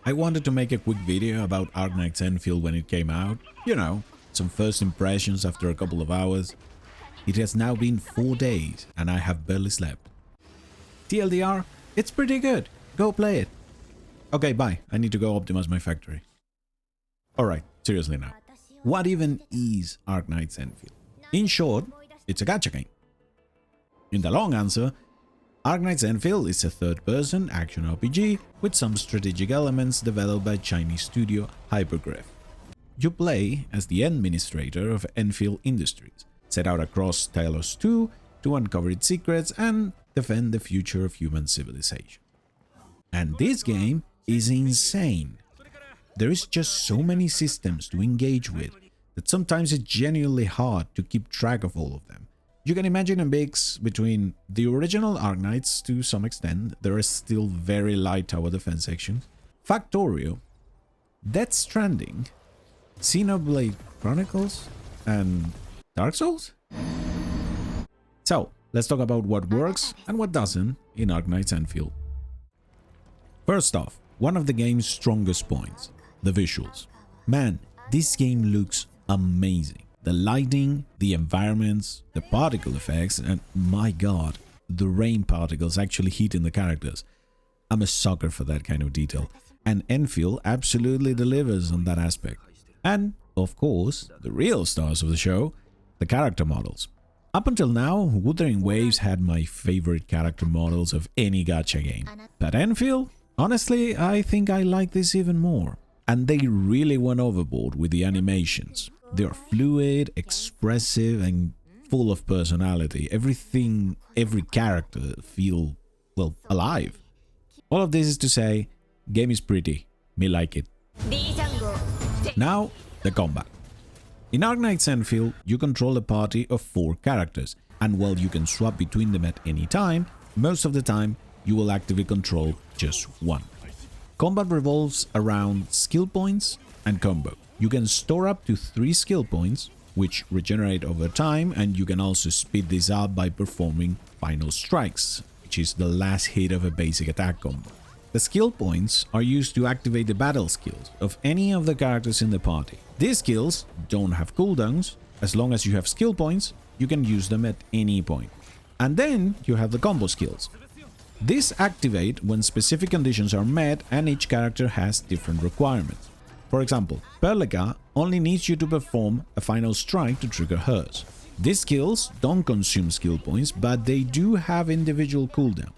I wanted to make a quick video about Arknights Endfield when it came out. You know, some first impressions after a couple of hours. It has now been 4 days and I have barely slept. TLDR, it's pretty good. Go play it. Okay, bye. I need to go optimize my factory. Alright, seriously now. What even is Arknights Endfield? In short, it's a gacha game. In the long answer, Arknights Endfield is a third-person action RPG with some strategic elements developed by Chinese studio Hypergraph. You play as the administrator of Enfield Industries, set out across Talos 2 to uncover its secrets and defend the future of human civilization. And this game is insane. There is just so many systems to engage with that sometimes it's genuinely hard to keep track of all of them. You can imagine a mix between the original Arknights to some extent. There is still very light tower defense sections, Factorio, Death Stranding, Xenoblade Chronicles, and Dark Souls? So, let's talk about what works and what doesn't in Arknights Endfield. First off, one of the game's strongest points, the visuals. Man, this game looks amazing. The lighting, the environments, the particle effects, and my god, the rain particles actually hitting the characters. I'm a sucker for that kind of detail, and Enfield absolutely delivers on that aspect. And, of course, the real stars of the show, the character models. Up until now, Wuthering Waves had my favorite character models of any gacha game. But Enfield? Honestly, I think I like this even more. And they really went overboard with the animations. They are fluid, expressive, and full of personality. Everything, every character feel, well, alive. All of this is to say, game is pretty. Me like it. Now, the combat. In Arknights Endfield, you control a party of 4 characters, and while you can swap between them at any time, most of the time, you will actively control just one. Combat revolves around skill points and combo. You can store up to 3 skill points, which regenerate over time, and you can also speed this up by performing final strikes, which is the last hit of a basic attack combo. The skill points are used to activate the battle skills of any of the characters in the party. These skills don't have cooldowns. As long as you have skill points, you can use them at any point. And then you have the combo skills. These activate when specific conditions are met and each character has different requirements. For example, Perlica only needs you to perform a final strike to trigger hers. These skills don't consume skill points, but they do have individual cooldowns.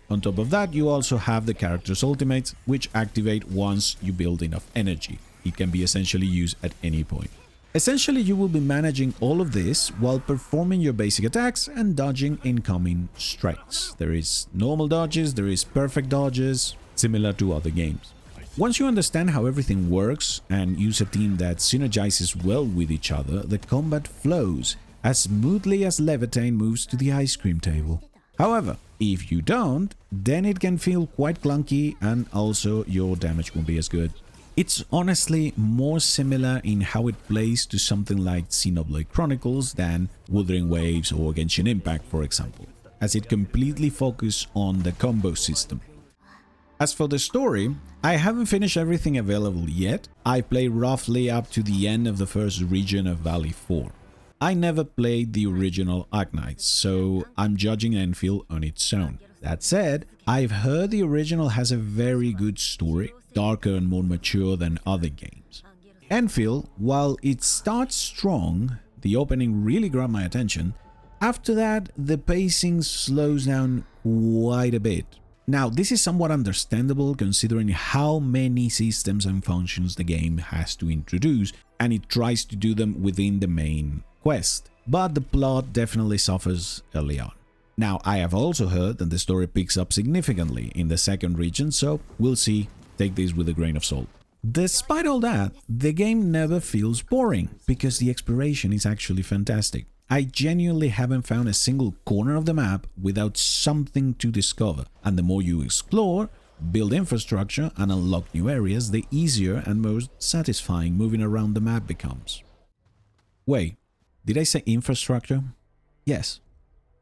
On top of that, you also have the character's ultimates, which activate once you build enough energy. It can be essentially used at any point. Essentially, you will be managing all of this while performing your basic attacks and dodging incoming strikes. There is normal dodges, there is perfect dodges, similar to other games. Once you understand how everything works and use a team that synergizes well with each other, the combat flows as smoothly as Levitain moves to the ice cream table. However, if you don't, then it can feel quite clunky and also your damage won't be as good. It's honestly more similar in how it plays to something like Xenoblade Chronicles than Wuthering Waves or Genshin Impact, for example, as it completely focuses on the combo system. As for the story, I haven't finished everything available yet. I played roughly up to the end of the first region of Valley 4. I never played the original Arknights, so I'm judging Enfield on its own. That said, I've heard the original has a very good story, darker and more mature than other games. Enfield, while it starts strong, the opening really grabbed my attention. After that, the pacing slows down quite a bit. Now, this is somewhat understandable considering how many systems and functions the game has to introduce, and it tries to do them within the main quest. But the plot definitely suffers early on. Now, I have also heard that the story picks up significantly in the second region, so we'll see. Take this with a grain of salt. Despite all that, the game never feels boring, because the exploration is actually fantastic. I genuinely haven't found a single corner of the map without something to discover, and the more you explore, build infrastructure and unlock new areas, the easier and most satisfying moving around the map becomes. Wait, did I say infrastructure? Yes.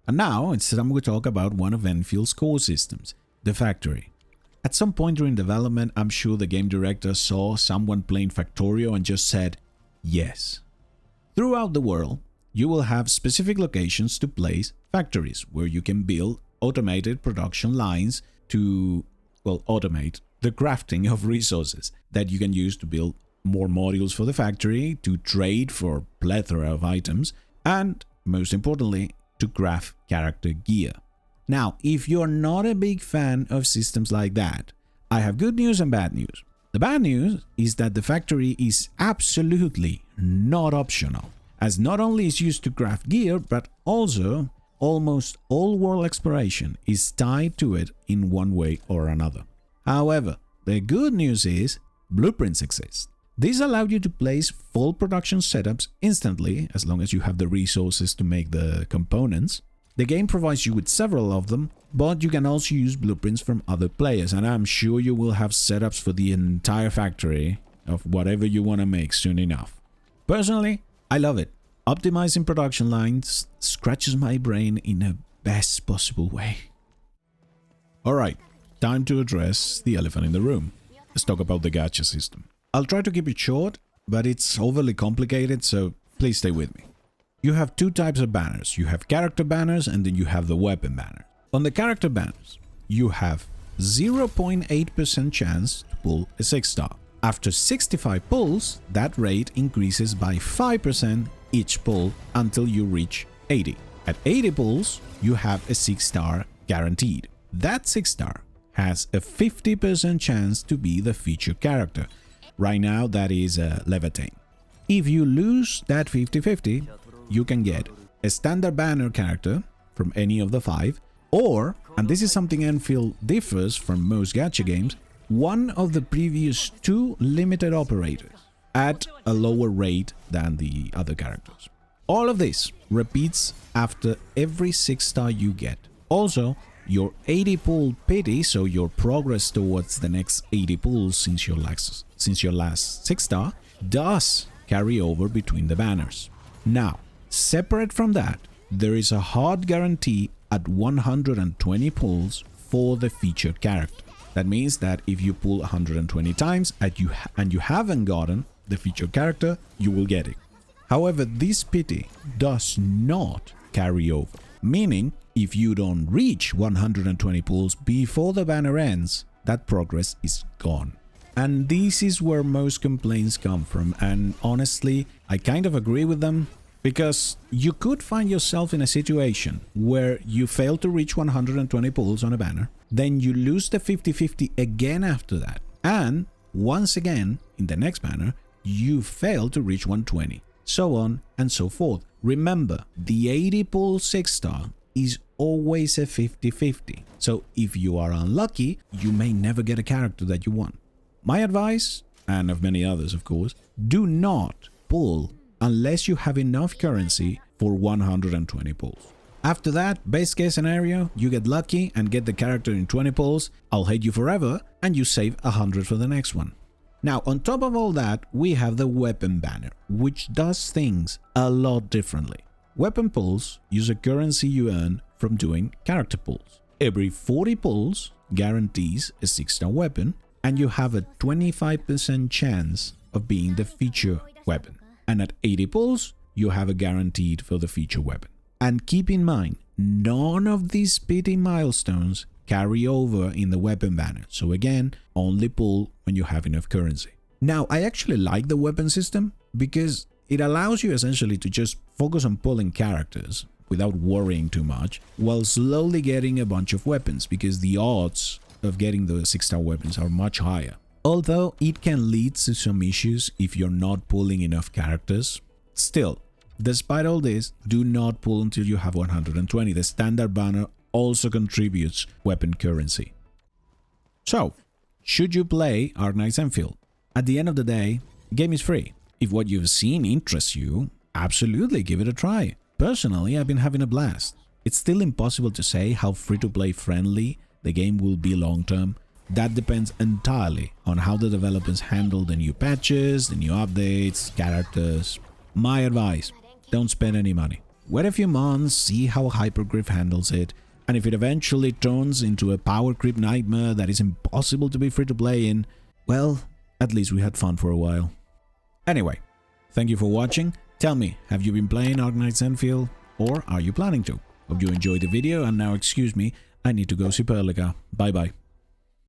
And now it's time we talk about one of Enfield's core systems, the factory. At some point during development, I'm sure the game director saw someone playing Factorio and just said, yes. Throughout the world, you will have specific locations to place factories where you can build automated production lines to, well, automate the crafting of resources that you can use to build more modules for the factory, to trade for plethora of items, and, most importantly, to craft character gear. Now, if you're not a big fan of systems like that, I have good news and bad news. The bad news is that the factory is absolutely not optional, as not only is used to craft gear, but also almost all world exploration is tied to it in one way or another. However, the good news is blueprints exist. These allow you to place full production setups instantly, as long as you have the resources to make the components. The game provides you with several of them, but you can also use blueprints from other players, and I'm sure you will have setups for the entire factory of whatever you want to make soon enough. Personally, I love it. Optimizing production lines scratches my brain in the best possible way. Alright, time to address the elephant in the room. Let's talk about the gacha system. I'll try to keep it short, but it's overly complicated, so please stay with me. You have two types of banners. You have character banners and then you have the weapon banner. On the character banners, you have 0.8% chance to pull a 6-star. After 65 pulls, that rate increases by 5% each pull until you reach 80. At 80 pulls, you have a 6-star guaranteed. That 6-star has a 50% chance to be the featured character. Right now, that is Levitain. If you lose that 50-50, you can get a standard banner character from any of the 5, or, and this is something Enfield differs from most gacha games, one of the previous 2 limited operators at a lower rate than the other characters. All of this repeats after every 6-star you get. Also, your 80 pull pity, so your progress towards the next 80 pulls since your last 6-star, does carry over between the banners. Now, separate from that, there is a hard guarantee at 120 pulls for the featured character. That means that if you pull 120 times and you haven't gotten the featured character, you will get it. However, this pity does not carry over, meaning if you don't reach 120 pulls before the banner ends, that progress is gone. And this is where most complaints come from, and honestly, I kind of agree with them, because you could find yourself in a situation where you fail to reach 120 pulls on a banner, then you lose the 50-50 again after that, and once again, in the next banner, you fail to reach 120, so on and so forth. Remember, the 80 pull 6-star is always a 50-50, so if you are unlucky, you may never get a character that you want. My advice, and of many others of course, do not pull unless you have enough currency for 120 pulls. After that, best case scenario, you get lucky and get the character in 20 pulls, I'll hate you forever, and you save 100 for the next one. Now, on top of all that, we have the weapon banner, which does things a lot differently. Weapon pulls use a currency you earn from doing character pulls. Every 40 pulls guarantees a 6-star weapon, and you have a 25% chance of being the feature weapon. And at 80 pulls, you have a guaranteed for the feature weapon. And keep in mind, none of these pity milestones carry over in the weapon banner. So again, only pull when you have enough currency. Now, I actually like the weapon system because it allows you essentially to just focus on pulling characters without worrying too much, while slowly getting a bunch of weapons, because the odds of getting the 6-star weapons are much higher. Although it can lead to some issues if you're not pulling enough characters. Still, despite all this, do not pull until you have 120. The standard banner also contributes weapon currency. So, should you play Arknights Endfield? At the end of the day, the game is free. If what you've seen interests you, absolutely give it a try. Personally, I've been having a blast. It's still impossible to say how free-to-play friendly the game will be long-term. That depends entirely on how the developers handle the new patches, the new updates, characters. My advice, don't spend any money. Wait a few months, see how Hypergriff handles it, And if it eventually turns into a power creep nightmare that is impossible to be free to play in, well, at least we had fun for a while. Anyway, thank you for watching. Tell me, have you been playing Arknights Endfield, or are you planning to? Hope you enjoyed the video, and now excuse me, I need to go see Perlica. Bye bye.